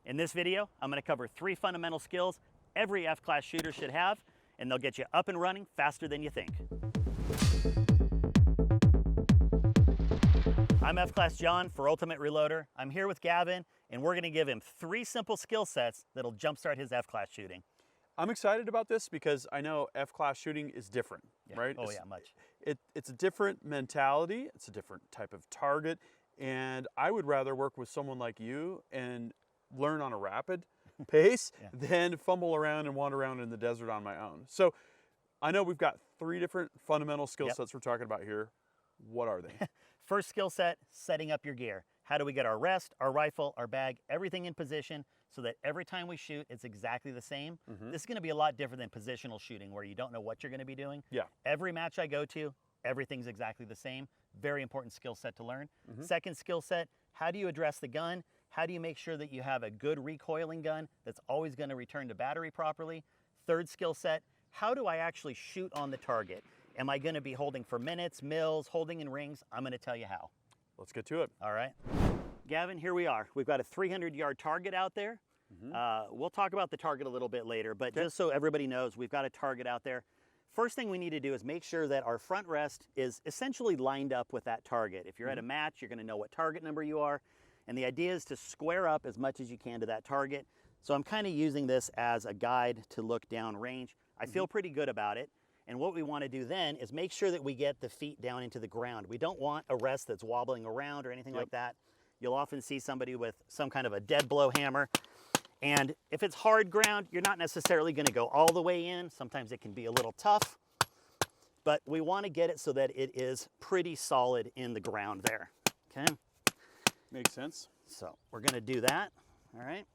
In this video, I'm going to cover 3 fundamental skills every F-class shooter should have, and they'll get you up and running faster than you think. I'm F-class John for Ultimate Reloader. I'm here with Gavin, and we're going to give him 3 simple skill sets that'll jumpstart his F-class shooting. I'm excited about this because I know F-class shooting is different, right? Oh yeah, much. It's a different mentality, it's a different type of target, and I would rather work with someone like you and learn on a rapid pace than fumble around and wander around in the desert on my own. So I know we've got 3 different fundamental skill sets we're talking about here. What are they? First skill set, setting up your gear. How do we get our rest, our rifle, our bag, everything in position so that every time we shoot, it's exactly the same? This is going to be a lot different than positional shooting where you don't know what you're going to be doing. Yeah. Every match I go to, everything's exactly the same. Very important skill set to learn. Second skill set, how do you address the gun? How do you make sure that you have a good recoiling gun that's always going to return to battery properly? Third skill set, how do I actually shoot on the target? Am I going to be holding for minutes, mils, holding in rings? I'm going to tell you how. Let's get to it. All right. Gavin, here we are. We've got a 300-yard target out there. We'll talk about the target a little bit later, but just so everybody knows, we've got a target out there. First thing we need to do is make sure that our front rest is essentially lined up with that target. If you're at a match, you're going to know what target number you are. And the idea is to square up as much as you can to that target. So I'm kind of using this as a guide to look down range. I feel pretty good about it. And what we want to do then is make sure that we get the feet down into the ground. We don't want a rest that's wobbling around or anything like that. You'll often see somebody with some kind of a dead blow hammer. And if it's hard ground, you're not necessarily going to go all the way in. Sometimes it can be a little tough. But we want to get it so that it is pretty solid in the ground there. Okay? Makes sense. So we're going to do that. All right.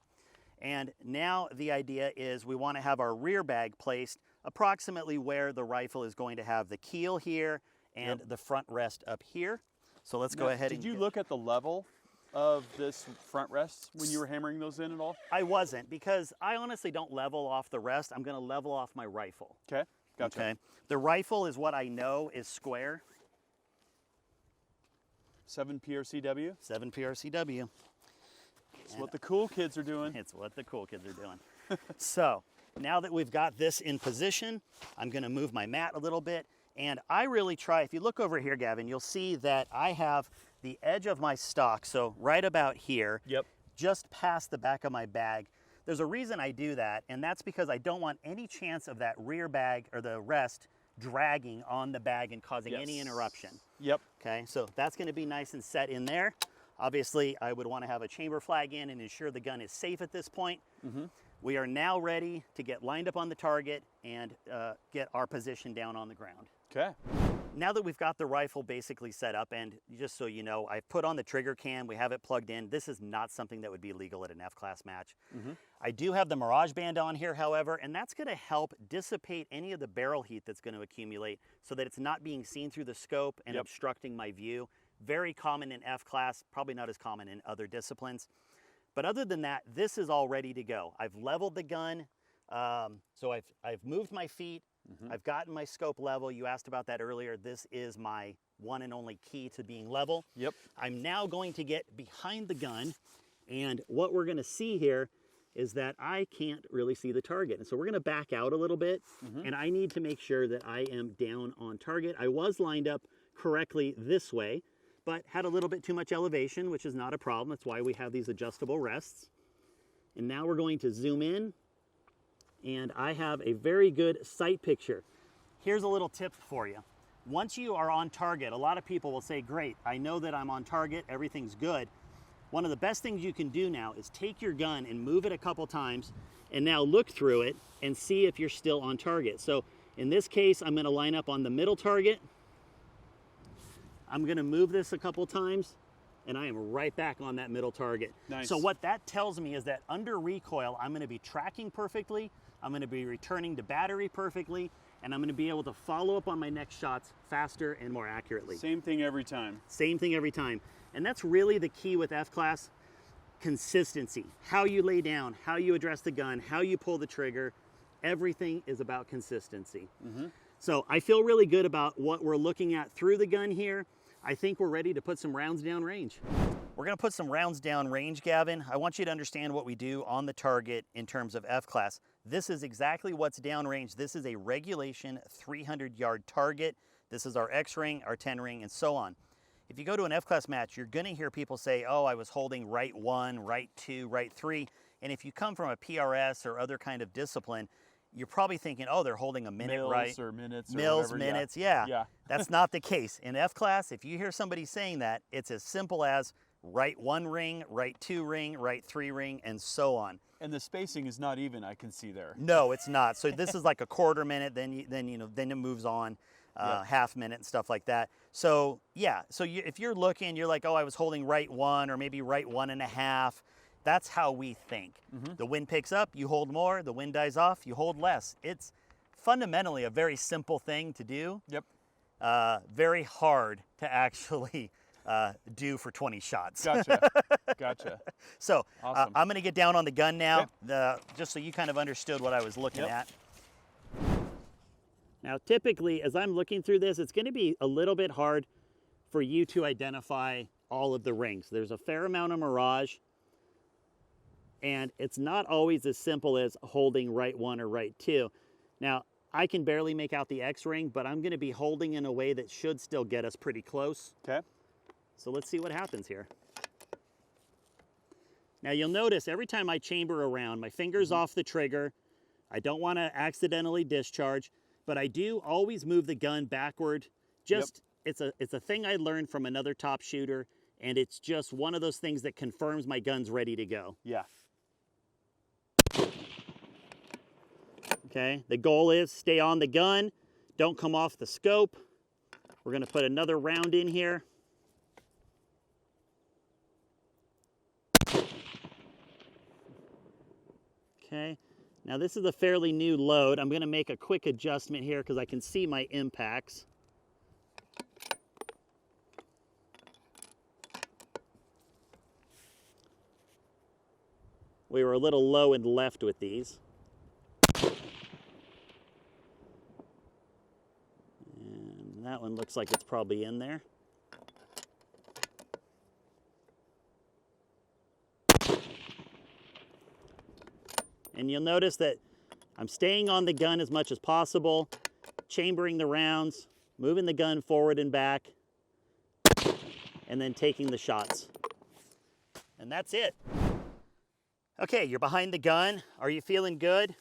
And now the idea is we want to have our rear bag placed approximately where the rifle is going to have the keel here and the front rest up here. So let's go ahead and did you look at the level of this front rest when you were hammering those in at all? I wasn't, because I honestly don't level off the rest. I'm going to level off my rifle. Okay, gotcha. Okay. The rifle is what I know is square. 7 PRCW? 7 PRCW. It's what the cool kids are doing. It's what the cool kids are doing. So now that we've got this in position, I'm going to move my mat a little bit. And I really try, if you look over here, Gavin, you'll see that I have the edge of my stock, so right about here, just past the back of my bag. There's a reason I do that, and that's because I don't want any chance of that rear bag or the rest dragging on the bag and causing any interruption. Okay, so that's going to be nice and set in there. Obviously, I would want to have a chamber flag in and ensure the gun is safe at this point. We are now ready to get lined up on the target and get our position down on the ground. Okay. Now that we've got the rifle basically set up, and just so you know, I've put on the trigger cam, we have it plugged in. This is not something that would be legal at an F-class match. I do have the Mirage Band on here, however, and that's going to help dissipate any of the barrel heat that's going to accumulate so that it's not being seen through the scope and obstructing my view. Very common in F-class, probably not as common in other disciplines. But other than that, this is all ready to go. I've leveled the gun, so I've moved my feet. I've gotten my scope level. You asked about that earlier. This is my one and only key to being level. I'm now going to get behind the gun, and what we're going to see here is that I can't really see the target. And so we're going to back out a little bit, and I need to make sure that I am down on target. I was lined up correctly this way, but had a little bit too much elevation, which is not a problem. That's why we have these adjustable rests. And now we're going to zoom in, and I have a very good sight picture. Here's a little tip for you. Once you are on target, a lot of people will say, great, I know that I'm on target, everything's good. One of the best things you can do now is take your gun and move it a couple times, and now look through it and see if you're still on target. So in this case, I'm going to line up on the middle target. I'm going to move this a couple times, and I am right back on that middle target. Nice. So what that tells me is that under recoil, I'm going to be tracking perfectly, I'm going to be returning to battery perfectly, and I'm going to be able to follow up on my next shots faster and more accurately. Same thing every time. Same thing every time. And that's really the key with F-class, consistency. How you lay down, how you address the gun, how you pull the trigger, everything is about consistency. So I feel really good about what we're looking at through the gun here. I think we're ready to put some rounds down range. We're going to put some rounds down range, Gavin. I want you to understand what we do on the target in terms of F-class. This is exactly what's downrange. This is a regulation 300-yard target. This is our X-ring, our 10-ring, and so on. If you go to an F-class match, you're going to hear people say, oh, I was holding right 1, right 2, right 3. And if you come from a PRS or other kind of discipline, you're probably thinking, oh, they're holding a minute Mils right. or minutes or Mils, whatever. minutes, yeah. Yeah. That's not the case. In F-class, if you hear somebody saying that, it's as simple as right 1 ring, right 2 ring, right 3 ring, and so on. And the spacing is not even, I can see there. No, it's not. So this is like a quarter minute, then it moves on, half minute and stuff like that. So yeah, so if you're looking, you're like, oh, I was holding right 1 or maybe right 1.5. That's how we think. The wind picks up, you hold more. The wind dies off, you hold less. It's fundamentally a very simple thing to do. Yep. Very hard to actually do for 20 shots. Gotcha. Gotcha. So Awesome. I'm going to get down on the gun now, Okay. just so you kind of understood what I was looking Yep. at. Now, typically, as I'm looking through this, it's going to be a little bit hard for you to identify all of the rings. There's a fair amount of mirage, and it's not always as simple as holding right 1 or right 2. Now, I can barely make out the X ring, but I'm going to be holding in a way that should still get us pretty close. Okay. So let's see what happens here. Now you'll notice every time I chamber around, my finger's off the trigger. I don't want to accidentally discharge, but I do always move the gun backward. Just, it's a thing I learned from another top shooter, and it's just one of those things that confirms my gun's ready to go. Yeah. Okay, the goal is stay on the gun, don't come off the scope. We're gonna put another round in here. Okay, now this is a fairly new load. I'm gonna make a quick adjustment here because I can see my impacts. We were a little low and left with these. And that one looks like it's probably in there. And you'll notice that I'm staying on the gun as much as possible, chambering the rounds, moving the gun forward and back, and then taking the shots. And that's it. Okay, you're behind the gun. Are you feeling good?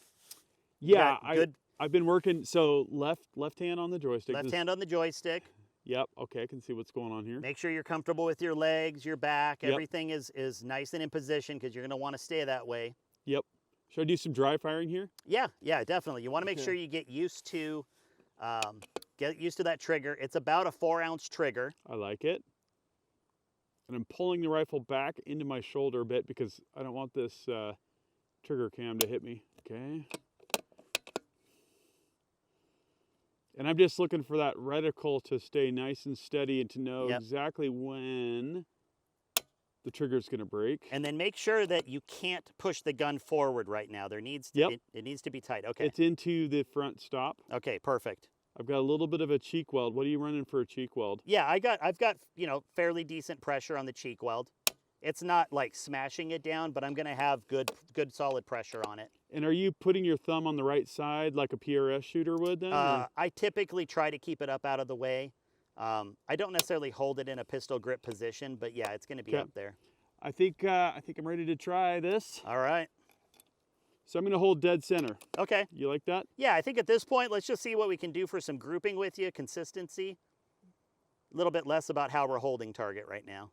Yeah, Good. I've been working, so left hand on the joystick. Left hand on the joystick. Yep, okay, I can see what's going on here. Make sure you're comfortable with your legs, your back. Yep. Everything is nice and in position because you're going to want to stay that way. Yep. Should I do some dry firing here? Yeah, definitely. You want to make sure you get used to that trigger. It's about a 4-ounce trigger. I like it. And I'm pulling the rifle back into my shoulder a bit because I don't want this trigger cam to hit me. Okay. And I'm just looking for that reticle to stay nice and steady and to know exactly when the trigger's going to break. And then make sure that you can't push the gun forward right now. There needs to, it needs to be tight. Okay. It's into the front stop. Okay, perfect. I've got a little bit of a cheek weld. What are you running for a cheek weld? Yeah, I've got, fairly decent pressure on the cheek weld. It's not like smashing it down, but I'm going to have good solid pressure on it. And are you putting your thumb on the right side like a PRS shooter would then? I typically try to keep it up out of the way. I don't necessarily hold it in a pistol grip position, but yeah, it's going to be up there. I think I'm ready to try this. All right. So I'm going to hold dead center. Okay. You like that? Yeah, I think at this point, let's just see what we can do for some grouping with you, consistency. A little bit less about how we're holding target right now.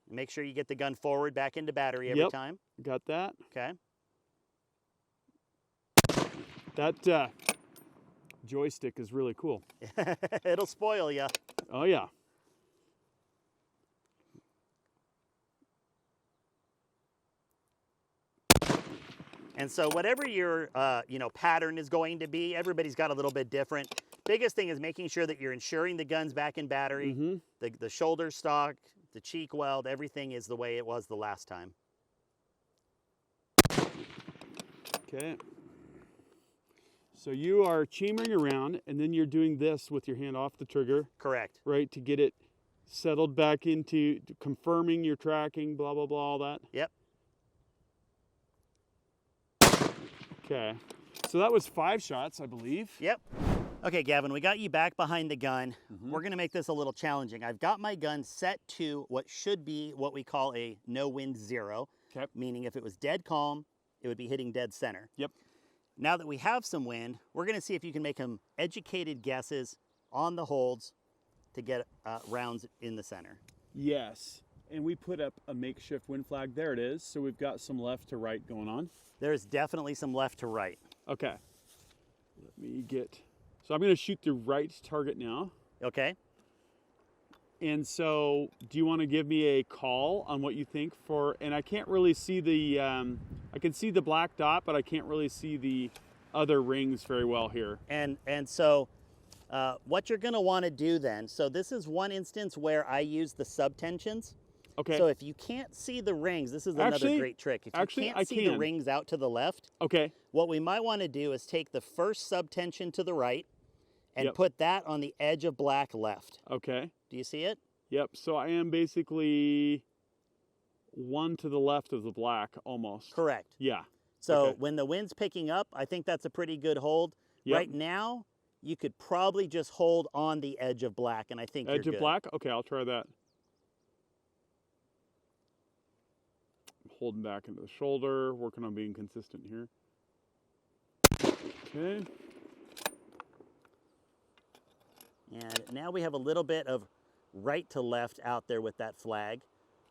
Make sure you get the gun forward, back into battery every time. Got that. Okay. That joystick is really cool. It'll spoil you. Oh, yeah. And so whatever your pattern is going to be, everybody's got a little bit different. Biggest thing is making sure that you're ensuring the gun's back in battery, the shoulder stock, the cheek weld, everything is the way it was the last time. Okay. So you are chambering around, and then you're doing this with your hand off the trigger. Correct. Right, to get it settled back into confirming your tracking, blah, blah, blah, all that. Yep. Okay. So that was 5 shots, I believe. Yep. Okay, Gavin, we got you back behind the gun. We're going to make this a little challenging. I've got my gun set to what should be what we call a no wind 0, Okay. meaning if it was dead calm, it would be hitting dead center. Yep. Now that we have some wind, we're going to see if you can make some educated guesses on the holds to get rounds in the center. Yes. And we put up a makeshift wind flag. There it is. So we've got some left to right going on. There's definitely some left to right. Okay. Let me get... So I'm going to shoot the right target now. Okay. And so do you want to give me a call on what you think for... And I can't really see the... I can see the black dot, but I can't really see the other rings very well here. And so what you're going to want to do then, so this is one instance where I use the subtensions. Okay. So if you can't see the rings, this is another great trick. If you can't see the rings out to the left, okay, what we might want to do is take the first subtension to the right and put that on the edge of black left. Okay. Do you see it? Yep. So I am basically 1 to the left of the black almost. Correct. Yeah. So when the wind's picking up, I think that's a pretty good hold. Yep. Right now, you could probably just hold on the edge of black, and I think you're good. Edge of black? Okay, I'll try that. Holding back into the shoulder, working on being consistent here. Okay. And now we have a little bit of right to left out there with that flag.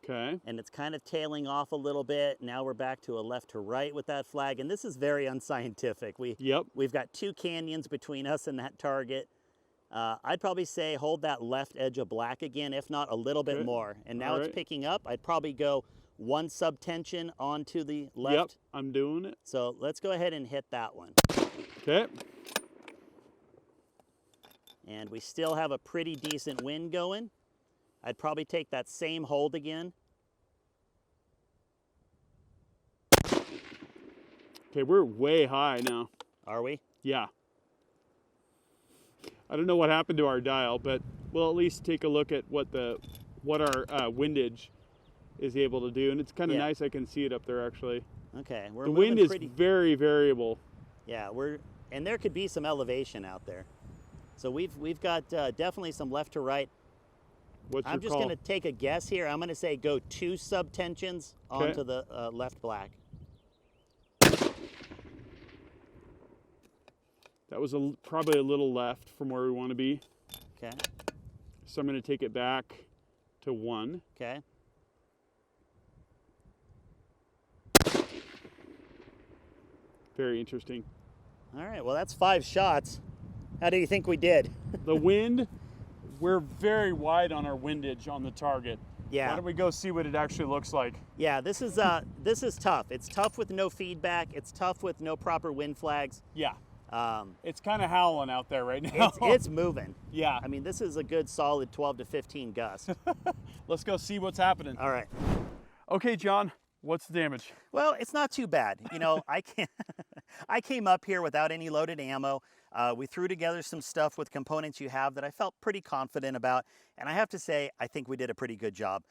Okay. And it's kind of tailing off a little bit. Now we're back to a left to right with that flag. And this is very unscientific. We've got 2 canyons between us and that target. I'd probably say hold that left edge of black again, if not a little bit more. And now it's picking up. I'd probably go 1 subtension onto the left. Yep, I'm doing it. So let's go ahead and hit that one. Okay. And we still have a pretty decent wind going. I'd probably take that same hold again. Okay, we're way high now. Are we? Yeah. I don't know what happened to our dial, but we'll at least take a look at what our windage is able to do. And it's kind of nice. I can see it up there actually. Okay. The wind is very variable. Yeah, and there could be some elevation out there. So we've got definitely some left to right. I'm just going to take a guess here. I'm going to say go 2 subtensions onto the left black. That was probably a little left from where we want to be. Okay. So I'm going to take it back to 1. Okay. Very interesting. All right, well, that's 5 shots. How do you think we did? The wind, we're very wide on our windage on the target. Yeah. Why don't we go see what it actually looks like? Yeah, this is tough. It's tough with no feedback. It's tough with no proper wind flags. Yeah. It's kind of howling out there right now. It's moving. Yeah. I mean, this is a good solid 12 to 15 gust. Let's go see what's happening. All right. Okay, John, what's the damage? Well, it's not too bad. You know, I came up here without any loaded ammo. We threw together some stuff with components you have that I felt pretty confident about. And I have to say, I think we did a pretty good job.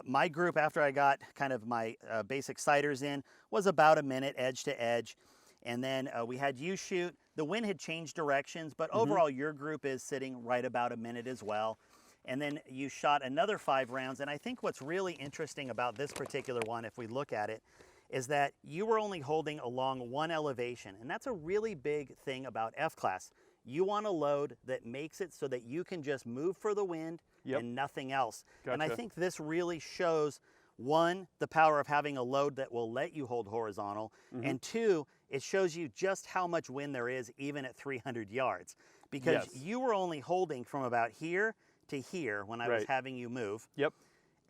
My group, after I got kind of my basic sighters in, was about a minute edge to edge. And then we had you shoot. The wind had changed directions, but overall your group is sitting right about a minute as well. And then you shot another 5 rounds. And I think what's really interesting about this particular one, if we look at it, is that you were only holding along 1 elevation. And that's a really big thing about F-Class. You want a load that makes it so that you can just move for the wind and nothing else. Gotcha. And I think this really shows, 1, the power of having a load that will let you hold horizontal, and 2, it shows you just how much wind there is even at 300 yards. Because you were only holding from about here to here when I was having you move. Yep.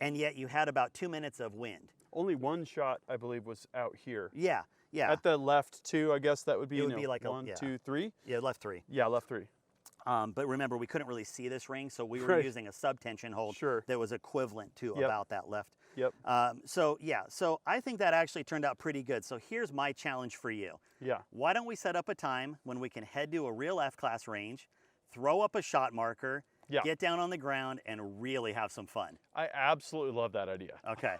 And yet you had about 2 minutes of wind. Only 1 shot, I believe, was out here. Yeah, yeah. At the left 2, I guess that would be, it would be like 1, 2, 3? Yeah, left 3. Yeah, left 3. But remember, we couldn't really see this ring, so we were using a sub-tension hold that was equivalent to about that left. So yeah, so I think that actually turned out pretty good. So here's my challenge for you. Why don't we set up a time when we can head to a real F-class range, throw up a shot marker, get down on the ground, and really have some fun. I absolutely love that idea. Okay.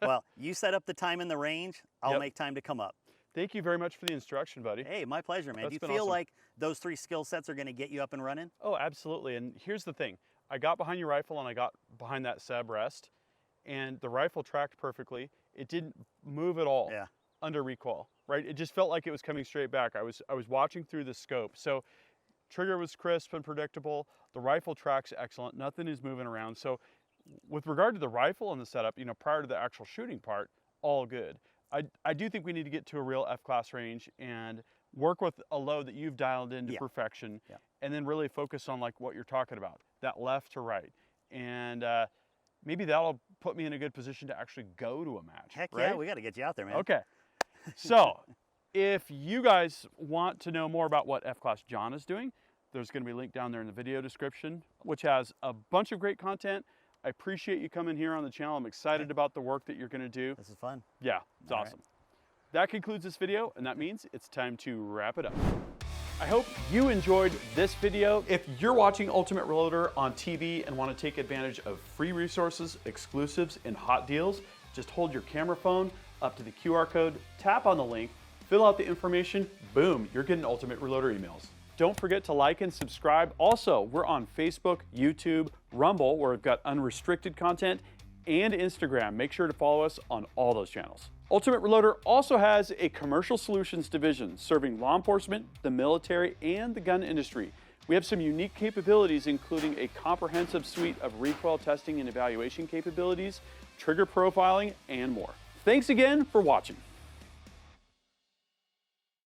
Well, you set up the time in the range. I'll make time to come up. Thank you very much for the instruction, buddy. Hey, my pleasure, man. That's Do you feel like those 3 skill sets are going to get you up and running? Oh, absolutely. And here's the thing. I got behind your rifle and I got behind that seb rest, and the rifle tracked perfectly. It didn't move at all under recoil, right? It just felt like it was coming straight back. I was watching through the scope. So trigger was crisp and predictable. The rifle track's excellent. Nothing is moving around. So with regard to the rifle and the setup, you know, prior to the actual shooting part, all good. I do think we need to get to a real F-class range and work with a load that you've dialed into perfection, and then really focus on like what you're talking about, that left to right. And maybe that'll put me in a good position to actually go to a match. Heck yeah, we got to get you out there, man. Okay. So if you guys want to know more about what F-class John is doing, there's going to be a link down there in the video description, which has a bunch of great content. I appreciate you coming here on the channel. I'm excited about the work that you're going to do. This is fun. Yeah, it's awesome. That concludes this video, and that means it's time to wrap it up. I hope you enjoyed this video. If you're watching Ultimate Reloader on TV and want to take advantage of free resources, exclusives, and hot deals, just hold your camera phone up to the QR code, tap on the link, fill out the information, boom, you're getting Ultimate Reloader emails. Don't forget to like and subscribe. Also, we're on Facebook, YouTube, Rumble, where we've got unrestricted content, and Instagram. Make sure to follow us on all those channels. Ultimate Reloader also has a commercial solutions division serving law enforcement, the military, and the gun industry. We have some unique capabilities, including a comprehensive suite of recoil testing and evaluation capabilities, trigger profiling, and more. Thanks again for watching.